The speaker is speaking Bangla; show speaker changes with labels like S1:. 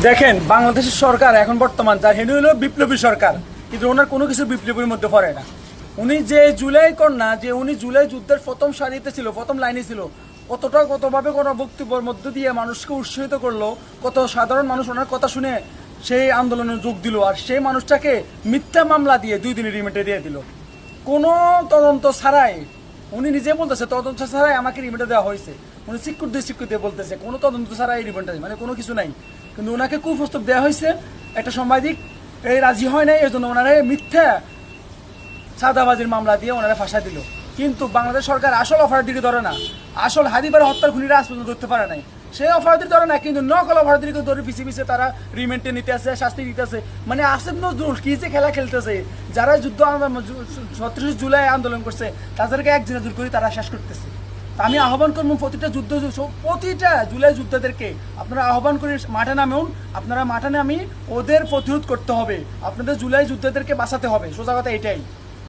S1: দেখেন বাংলাদেশের সরকার এখন বর্তমান যার হেনু হলো বিপ্লবী সরকার, কিন্তু ওনার কোনো কিছু বিপ্লবীর মধ্যে পড়ে না। উনি যে জুলাই কন্যা, যে উনি জুলাই যুদ্ধের প্রথম সারিতে ছিল, প্রথম লাইনে ছিল, কতভাবে কোনো বক্তব্যের মধ্য দিয়ে মানুষকে উৎসাহিত করলো, কত সাধারণ মানুষ ওনার কথা শুনে সেই আন্দোলনে যোগ দিল, আর সেই মানুষটাকে মিথ্যা মামলা দিয়ে 2 দিনের রিমান্ডে দিয়ে দিল কোনো তদন্ত ছাড়াই। উনি নিজে বলতেছে তদন্ত ছাড়াই আমাকে রিমান্ডে দেওয়া হয়েছে। উনি স্বীকৃতি বলতেছে কোনো তদন্ত ছাড়াই রিমান্ডে, মানে কোনো কিছু নাই, কিন্তু ওনাকে কুপ্রস্তাব দেওয়া হয়েছে। একটা সাংবাদিক এই রাজি হয় নাই, এই জন্য ওনারা মিথ্যা সাদাবাজির মামলা দিয়ে ওনারা ফাঁসা দিল। কিন্তু বাংলাদেশ সরকার আসল অফারের দিকে ধরে না, আসল হাদিবার হত্যার খুনিরা আজ পর্যন্ত ধরতে পারে নাই। সেই অপরাধীর ধরে না, কিন্তু নকল অপরাধীকে ধরে পিছিয়ে তারা রিমেন্টে নিতে আসে, শাস্তি দিতেছে। মানে আসিফ নজরুল কি যে খেলা খেলতেছে, যারা 37 জুলাই আন্দোলন করছে তাদেরকে এক দিনে দূর করে তারা শেষ করতেছে। আমি আহ্বান করবো প্রতিটা জুলাই যুদ্ধদেরকে আপনারা আহ্বান করে মাঠে নামুন। আপনারা মাঠে নামি ওদের প্রতিরোধ করতে হবে, আপনাদের জুলাই যুদ্ধদেরকে বাঁচাতে হবে, সোজা কথা এটাই।